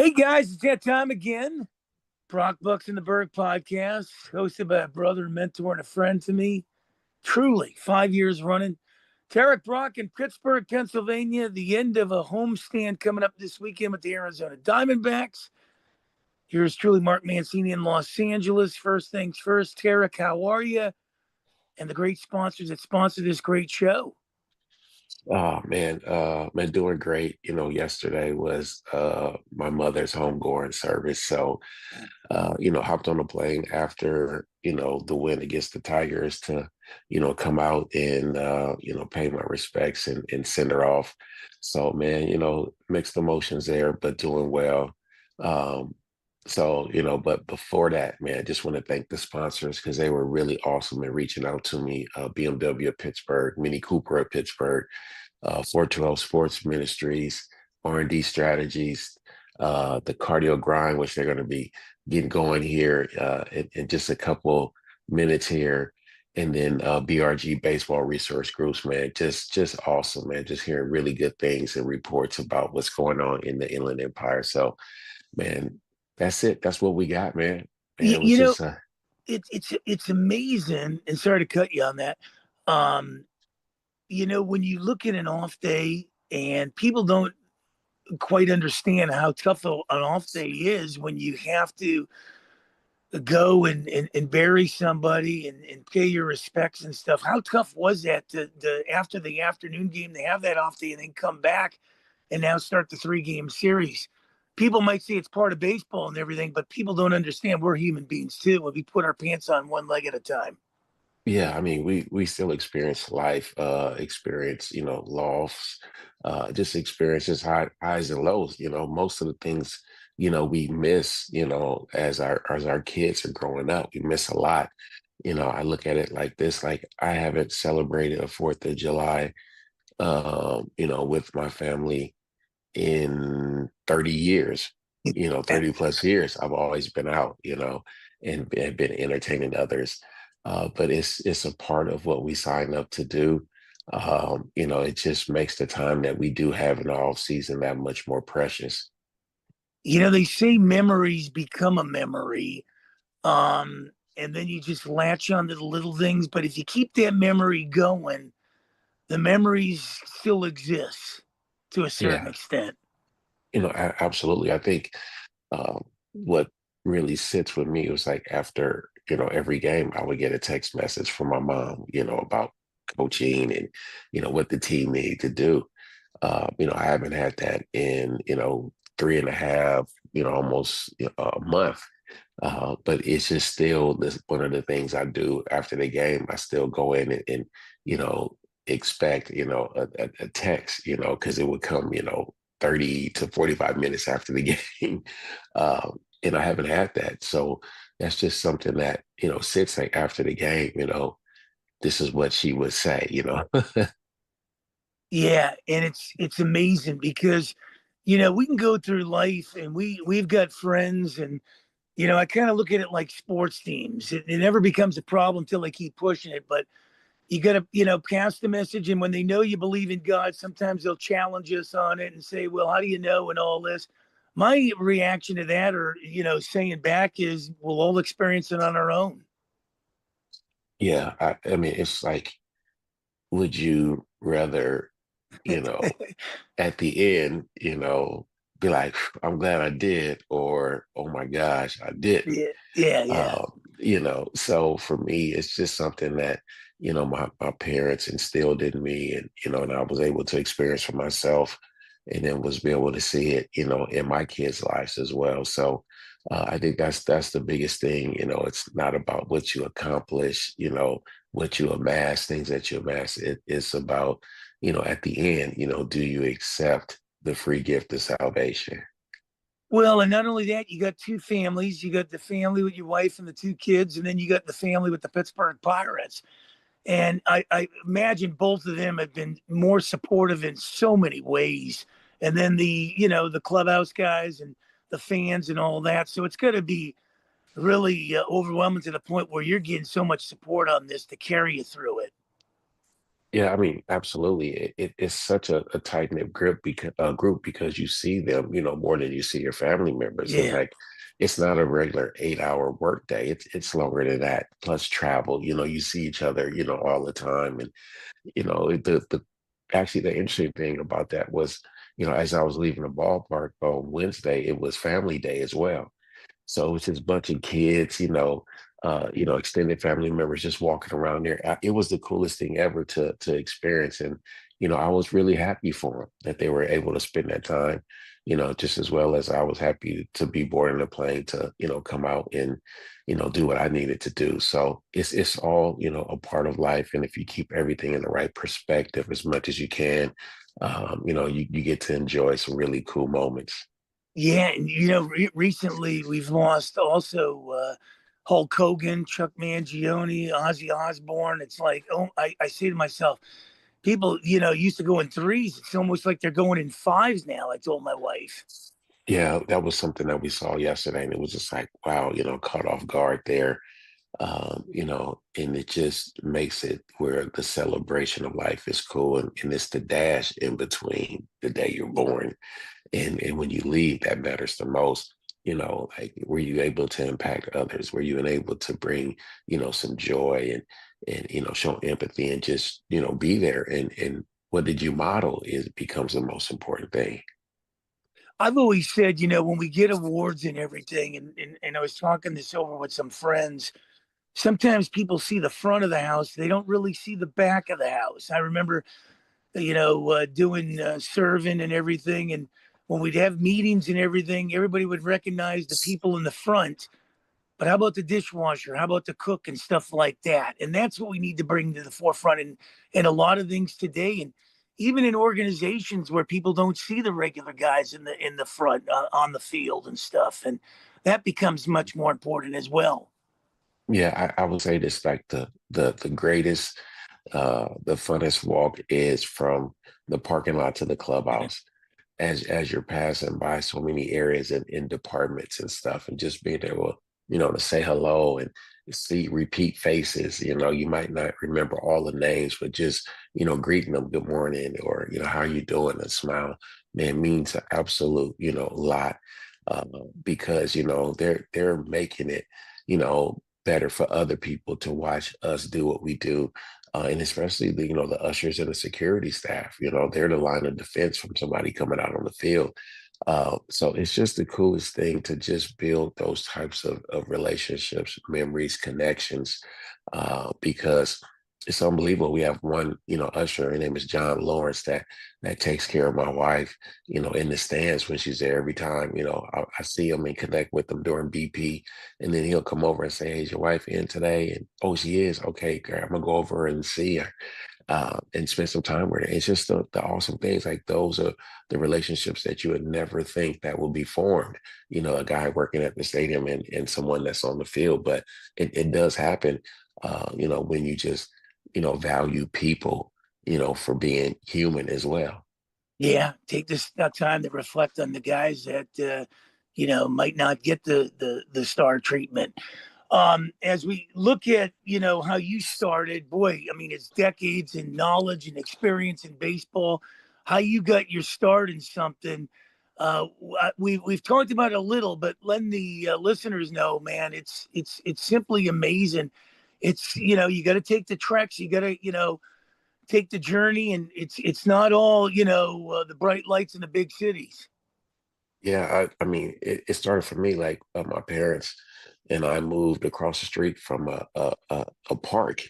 Hey guys, it's that time again. Bucs in the Burgh podcast, hosted by a brother, mentor, and a friend to me. Truly, 5 years running. Tarrik Brock in Pittsburgh, Pennsylvania. The end of a homestand coming up this weekend with the Arizona Diamondbacks. Here's truly Mark Mancini in Los Angeles. First things first, Tarrik, how are you? And the great sponsors that sponsor this great show. Oh man, doing great. Yesterday was my mother's homegoing service. So hopped on a plane after, the win against the Tigers to, come out and pay my respects and send her off. So man, mixed emotions there, but doing well. Um, but before that, man, I just want to thank the sponsors because they were really awesome in reaching out to me. BMW of Pittsburgh, Mini Cooper of Pittsburgh, 412 Sports Ministries, R&D Strategies, the Cardio Grind, which they're going to be getting going here in just a couple minutes here. And then BRG Baseball Resource Groups, man, just awesome, man. Just hearing really good things and reports about what's going on in the Inland Empire. So, man, that's it. That's what we got, man. Man, You, it was you know, just it's amazing, and sorry to cut you on that. Um, when you look at an off day and people don't quite understand how tough an off day is when you have to go and bury somebody and pay your respects and stuff. How tough was that to after the afternoon game to have that off day and then come back and now start the 3 game series? People might say it's part of baseball and everything, but people don't understand we're human beings too, and we put our pants on one leg at a time. Yeah, I mean, we still experience life, experience, loss, just experiences highs and lows. Most of the things, we miss, as our kids are growing up, we miss a lot. I look at it like this, like I haven't celebrated a 4th of July, with my family in 30 years, 30 plus years. I've always been out, and been entertaining others. But it's a part of what we sign up to do. It just makes the time that we do have in the off season that much more precious. They say memories become a memory. And then you just latch onto the little things. But if you keep that memory going, the memories still exist to a certain Yeah, extent. absolutely. I think what really sits with me was like after, every game, I would get a text message from my mom, about coaching and, what the team need to do. I haven't had that in, three and a half, almost a month. But it's just still this one of the things I do after the game. I still go in and expect, a text, because it would come, 30 to 45 minutes after the game. And I haven't had that. So that's just something that, sits like after the game, this is what she would say. Yeah, and it's amazing because we can go through life and we've got friends, and I kind of look at it like sports teams. It never becomes a problem until they keep pushing it, but you got to pass the message, and when they know you believe in God, sometimes they'll challenge us on it and say, well, how do you know, and all this. My reaction to that, or saying back, is we'll all experience it on our own. Yeah. I mean, it's like, would you rather, you know, at the end, be like, I'm glad I did, or oh my gosh, I didn't. Yeah, yeah, yeah. So for me, it's just something that, my parents instilled in me and I was able to experience for myself and then was be able to see it, in my kids' lives as well. So I think that's the biggest thing. It's not about what you accomplish, what you amass, things that you amass. It's about, at the end, do you accept the free gift of salvation? Well, and not only that, you got two families. You got the family with your wife and the two kids, and then you got the family with the Pittsburgh Pirates. And I imagine both of them have been more supportive in so many ways. And then the clubhouse guys and the fans and all that. So it's going to be really overwhelming to the point where you're getting so much support on this to carry you through it. Yeah, I mean, absolutely. It's such a tight knit group because you see them, more than you see your family members, and Yeah. like it's not a regular 8 hour work day. It's longer than that. Plus travel. You see each other, all the time, and the actually the interesting thing about that was, as I was leaving the ballpark on Wednesday, it was family day as well. So it was just a bunch of kids, extended family members just walking around there. It was the coolest thing ever to experience, and I was really happy for them that they were able to spend that time, just as well as I was happy to be boarding a plane to come out and do what I needed to do. So it's all a part of life, and if you keep everything in the right perspective as much as you can, you get to enjoy some really cool moments. Yeah, and recently we've lost also Hulk Hogan, Chuck Mangione, Ozzy Osbourne. It's like, oh, I say to myself, people, used to go in threes. It's almost like they're going in fives now. I told my wife. Yeah, that was something that we saw yesterday, and it was just like, wow, caught off guard there. And it just makes it where the celebration of life is cool, and it's the dash in between the day you're born and when you leave that matters the most. Like were you able to impact others? Were you able to bring, some joy and show empathy and just, be there and what did you model is becomes the most important thing. I've always said, when we get awards and everything, and I was talking this over with some friends, sometimes people see the front of the house. They don't really see the back of the house. I remember, doing serving and everything. And when we'd have meetings and everything, everybody would recognize the people in the front. But how about the dishwasher? How about the cook and stuff like that? And that's what we need to bring to the forefront in a lot of things today. And even in organizations where people don't see the regular guys in the front on the field and stuff, and that becomes much more important as well. Yeah, I would say this like the greatest the funnest walk is from the parking lot to the clubhouse as you're passing by so many areas and departments and stuff, and just being able, to say hello and see repeat faces. You might not remember all the names, but just, greeting them good morning or, how are you doing? And smile, man, means an absolute, lot. Uh, because, they're making it, better for other people to watch us do what we do, and especially the ushers and the security staff. They're the line of defense from somebody coming out on the field. So it's just the coolest thing to just build those types of relationships, memories, connections, because it's unbelievable. We have one, usher. Her name is John Lawrence that takes care of my wife, in the stands when she's there every time. I see him and connect with him during BP, and then he'll come over and say, "Hey, is your wife in today?" And oh, she is. Okay, girl, I'm gonna go over and see her and spend some time with it. It's just the awesome things. Like those are the relationships that you would never think that would be formed. A guy working at the stadium and someone that's on the field, but it does happen. When you just value people, for being human as well. Yeah, take this time to reflect on the guys that might not get the star treatment. As we look at how you started, boy, I mean it's decades in knowledge and experience in baseball. How you got your start in something. We've talked about it a little, but letting the listeners know, man, it's simply amazing. It's you got to take the treks, you got to take the journey, and it's not all the bright lights in the big cities. Yeah, I mean, it started for me like my parents and I moved across the street from a park.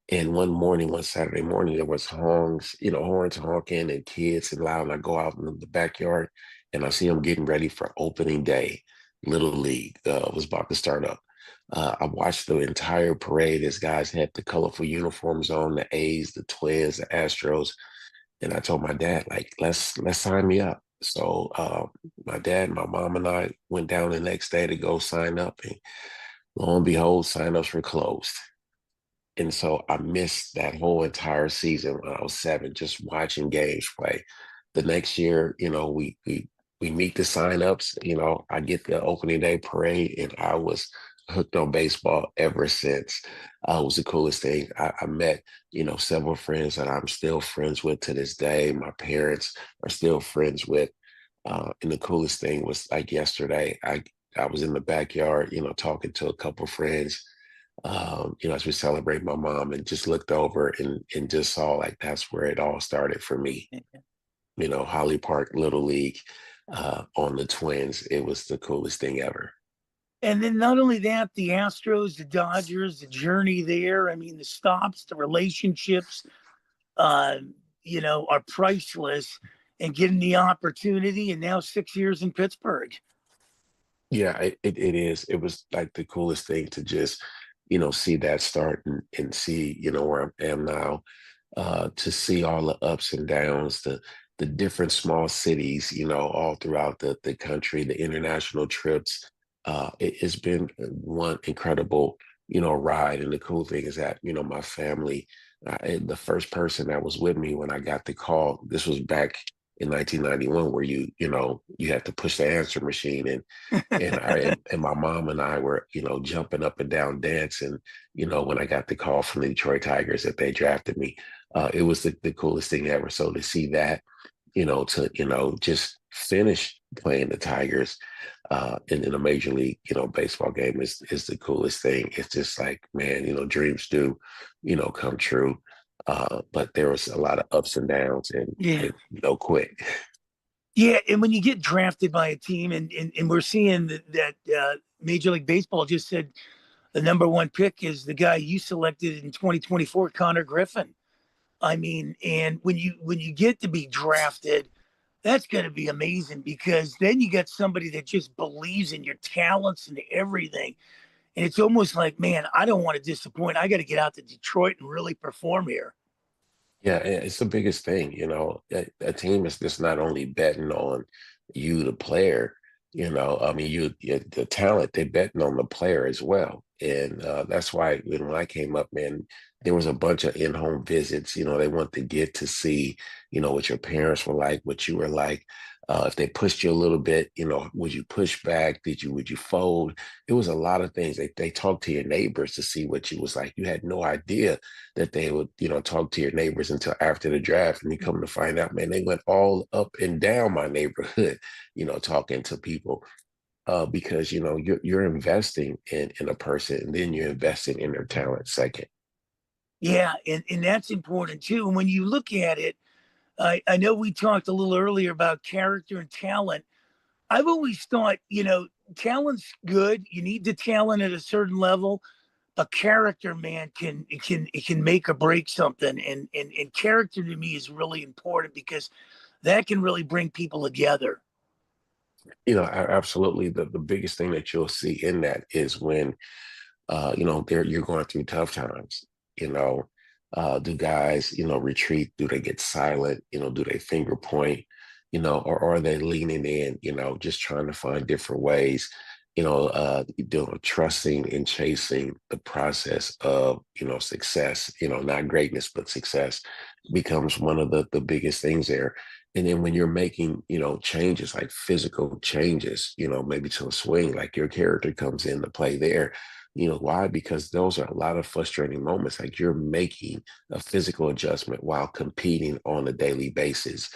And one morning, one Saturday morning, there was horns honking and kids and loud. And I go out in the backyard and I see them getting ready for opening day. Little League was about to start up. I watched the entire parade as guys had the colorful uniforms on, the A's, the Twins, the Astros. And I told my dad, like, let's sign me up. So my dad, my mom, and I went down the next day to go sign up, and lo and behold, signups were closed. And so I missed that whole entire season when I was 7, just watching games play. The next year, we meet the signups. I get the opening day parade, and I was hooked on baseball ever since. It was the coolest thing. I met, several friends that I'm still friends with to this day. My parents are still friends with. And the coolest thing was like yesterday, I was in the backyard, talking to a couple friends, as we celebrate my mom and just looked over and just saw like that's where it all started for me. Holly Park Little League on the Twins. It was the coolest thing ever. And then not only that, the Astros, the Dodgers, the journey there. I mean, the stops, the relationships, uh, are priceless. And getting the opportunity, and now 6 years in Pittsburgh. Yeah, it is. It was like the coolest thing to just, see that start and see, where I am now, to see all the ups and downs, the different small cities, all throughout the country, the international trips. It's been one incredible, ride. And the cool thing is that, my family, the first person that was with me when I got the call, this was back in 1991, where you had to push the answer machine and my mom and I were, jumping up and down dancing, when I got the call from the Detroit Tigers that they drafted me. It was the coolest thing ever. So to see that, to, just finish playing the Tigers in a major league, baseball game is the coolest thing. It's just like, man, dreams do, come true. But there was a lot of ups and downs and Yeah. no quit. Yeah. And when you get drafted by a team, and we're seeing that Major League Baseball just said the number one pick is the guy you selected in 2024, Connor Griffin. I mean, and when you get to be drafted, that's going to be amazing because then you got somebody that just believes in your talents and everything. And it's almost like, man, I don't want to disappoint. I got to get out to Detroit and really perform here. Yeah, it's the biggest thing, a team is just not only betting on you, the player, I mean, the talent, they're betting on the player as well. And that's why when I came up, man, there was a bunch of in-home visits, they want to get to see, what your parents were like, what you were like. If they pushed you a little bit, would you push back? Would you fold? It was a lot of things. They talked to your neighbors to see what you was like. You had no idea that they would, talk to your neighbors until after the draft. And you come to find out, man, they went all up and down my neighborhood, talking to people. Because you're investing in a person, and then you're investing in their talent second. Yeah, and that's important too. And when you look at it, I know we talked a little earlier about character and talent. I've always thought, talent's good. You need the talent at a certain level, but character, man, it can make or break something. And character to me is really important because that can really bring people together. Absolutely. The biggest thing that you'll see in that is when you're going through tough times. You know, do guys, retreat? Do they get silent? Do they finger point? Or are they leaning in? Just trying to find different ways. Trusting and chasing the process of success. Not greatness, but success becomes one of the biggest things there. And then when you're making, changes like physical changes, maybe to a swing, like your character comes into play there. Why? Because those are a lot of frustrating moments. Like you're making a physical adjustment while competing on a daily basis.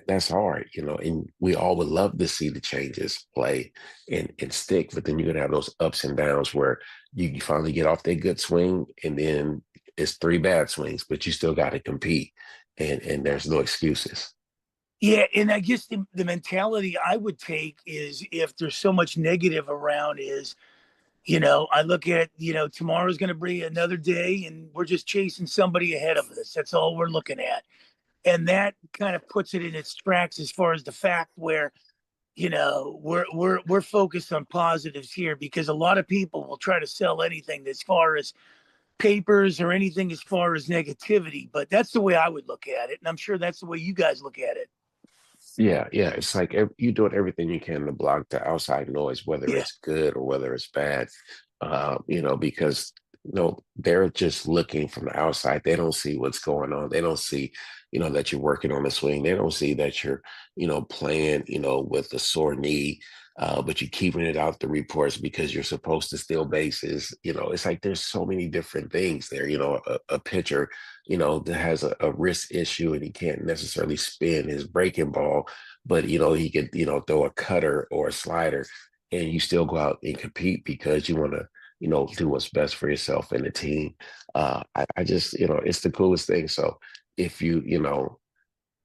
That's hard, and we all would love to see the changes play and stick, but then you're gonna have those ups and downs where you finally get off that good swing and then it's three bad swings, but you still got to compete and there's no excuses. Yeah, and I guess the mentality I would take is if there's so much negative around is, I look at, tomorrow's going to be another day and we're just chasing somebody ahead of us. That's all we're looking at. And that kind of puts it in its tracks as far as the fact where, we're focused on positives here because a lot of people will try to sell anything as far as papers or anything as far as negativity. But that's the way I would look at it. And I'm sure that's the way you guys look at it. Yeah. It's like you're doing everything you can to block the outside noise, whether Yeah. it's good or whether it's bad. Because they're just looking from the outside. They don't see what's going on. They don't see, that you're working on the swing. They don't see that you're, playing, with a sore knee, but you're keeping it out the reports because you're supposed to steal bases. It's like there's so many different things there. A pitcher, that has a wrist issue and he can't necessarily spin his breaking ball, but he could, throw a cutter or a slider, and you still go out and compete because you want to do what's best for yourself and the team. I just, it's the coolest thing. So if you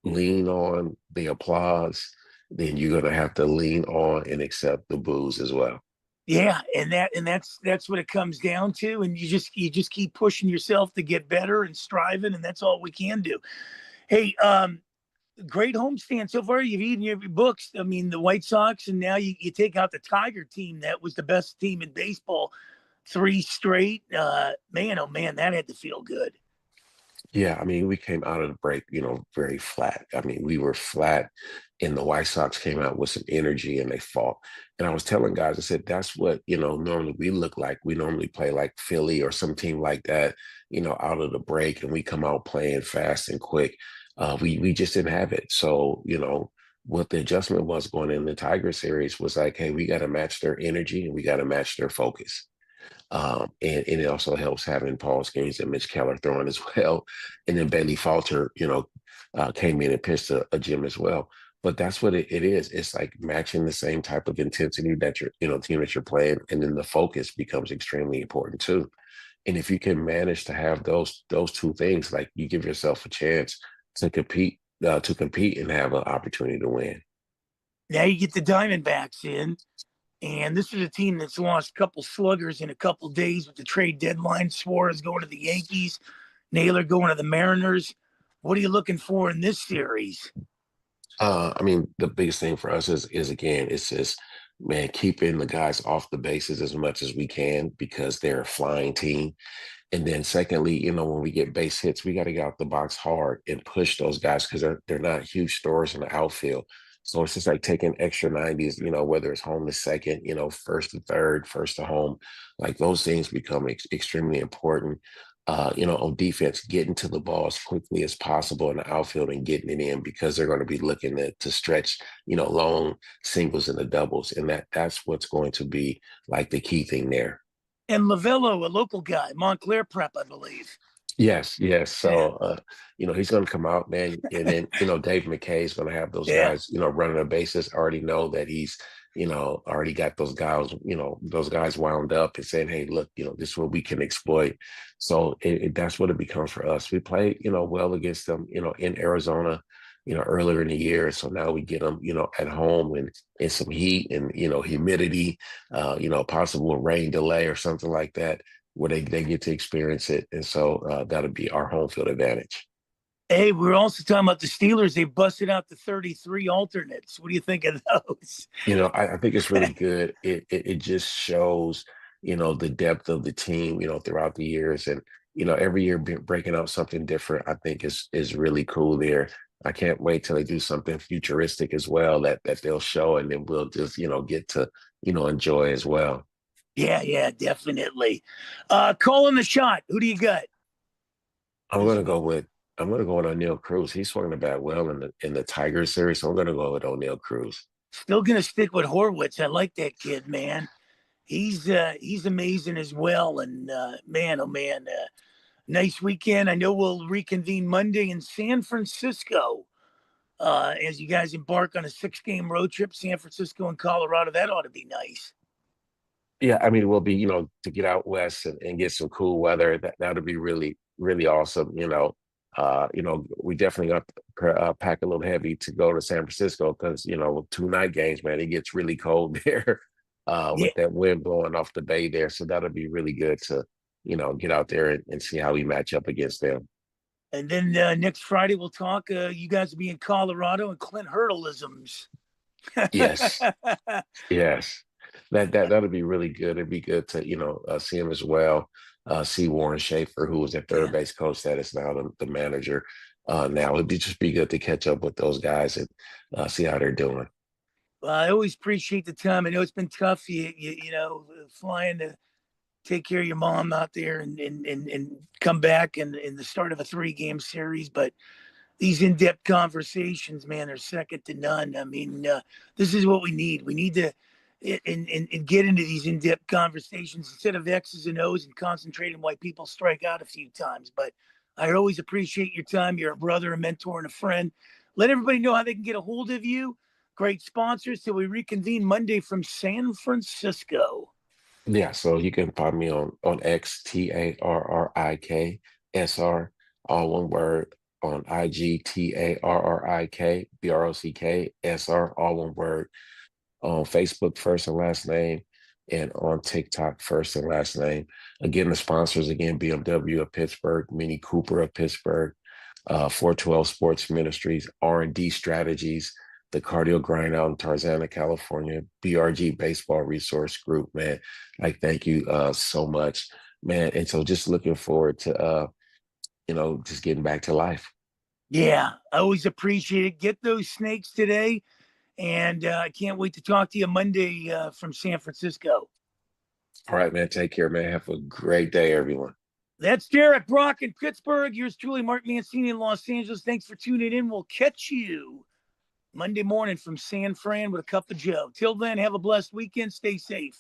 lean on the applause, then you're gonna have to lean on and accept the booze as well. Yeah, and that's what it comes down to. And you just keep pushing yourself to get better and striving, and that's all we can do. Hey, great homestand so far. You've eaten your books. I mean, the White Sox, and now you take out the Tiger team. That was the best team in baseball, three straight. Man, oh man, that had to feel good. Yeah, I mean, we came out of the break, very flat. I mean, we were flat, and the White Sox came out with some energy and they fought. And I was telling guys, I said, that's what, normally we look like. We normally play like Philly or some team like that, out of the break, and we come out playing fast and quick. We just didn't have it. So, what the adjustment was going in the Tiger series was like, hey, we got to match their energy and we got to match their focus. And it also helps having Paul Skeens and Mitch Keller throwing as well. And then Bailey Falter, came in and pitched a gym as well. But that's what it is. It's like matching the same type of intensity that team that you're playing, and then the focus becomes extremely important too. And if you can manage to have those two things, like you give yourself a chance to compete and have an opportunity to win. Now you get the Diamondbacks in, and this is a team that's lost a couple sluggers in a couple days with the trade deadline. Suarez going to the Yankees, Naylor going to the Mariners. What are you looking for in this series? I mean, the biggest thing for us is again, it's just, man, keeping the guys off the bases as much as we can because they're a flying team. And then secondly, when we get base hits, we got to get out the box hard and push those guys because they're not huge stores in the outfield. So it's just like taking extra 90s, whether it's home to second, first to third, first to home, like those things become extremely important. On defense, getting to the ball as quickly as possible in the outfield and getting it in because they're going to be looking to stretch, long singles and the doubles. And that's what's going to be like the key thing there. And Lavello, a local guy, Montclair prep, I believe. Yes, yes. Yeah, So, he's going to come out, man, and then Dave McKay is going to have those yeah. guys, running the bases. Already know that he's, already got those guys wound up and saying, hey, look, this is what we can exploit. So that's what it becomes for us. We played, well against them, in Arizona, earlier in the year. So now we get them, at home and in some heat and humidity, possible rain delay or something like that where they get to experience it. And so that'll be our home field advantage. Hey, we're also talking about the Steelers. They busted out the 33 alternates. What do you think of those? I think it's really good. It just shows, the depth of the team, throughout the years. And, every year breaking out something different, I think is really cool there. I can't wait till they do something futuristic as well that they'll show, and then we'll just, get to, enjoy as well. Yeah, yeah, definitely. Calling the shot. Who do you got? I'm This gonna go with I'm gonna go with O'Neal Cruz. He swung the bat well in the Tigers series, so I'm gonna go with O'Neal Cruz. still gonna stick with Horwitz. I like that kid, man. He's amazing as well. And man, oh man, nice weekend. I know we'll reconvene Monday in San Francisco as you guys embark on a 6-game road trip. San Francisco and Colorado. That ought to be nice. Yeah, I mean, it will be, to get out west and get some cool weather. That'll be really, really awesome. We definitely got to pack a little heavy to go to San Francisco because, with 2 night games, man, it gets really cold there Yeah. with that wind blowing off the bay there. So that'll be really good to, get out there and see how we match up against them. And then next Friday we'll talk. You guys will be in Colorado and Clint Hurdleisms. Yes. Yes, that'll be really good. It'd be good to see him as well. See Warren Schaefer, who was at third Yeah. base coach, that is now the manager. Now just be good to catch up with those guys and see how they're doing. Well, I always appreciate the time. I know it's been tough. You know, flying to take care of your mom out there and come back in the start of a 3-game series. But these in-depth conversations, man, are second to none. I mean, this is what we need. We need to and get into these in-depth conversations instead of X's and O's and concentrating why people strike out a few times. But I always appreciate your time. You're a brother, a mentor, and a friend. Let everybody know how they can get a hold of you. Great sponsors till we reconvene Monday from San Francisco. Yeah, so you can find me on X, TARRIK SR, all one word. On IG, TARRIK BROCK SR, all one word. On Facebook, first and last name, and on TikTok, first and last name. Again, the sponsors, again, BMW of Pittsburgh, Mini Cooper of Pittsburgh, 412 Sports Ministries, R&D Strategies, the Cardio Grind out in Tarzana, California, BRG Baseball Resource Group, man. Like, thank you so much, man. And so just looking forward to, just getting back to life. Yeah, I always appreciate it. Get those snakes today. And I can't wait to talk to you Monday from San Francisco. All right, man. Take care, man. Have a great day, everyone. That's Tarrik Brock in Pittsburgh. Yours truly, Mark Mancini in Los Angeles. Thanks for tuning in. We'll catch you Monday morning from San Fran with a cup of Joe. Till then, have a blessed weekend. Stay safe.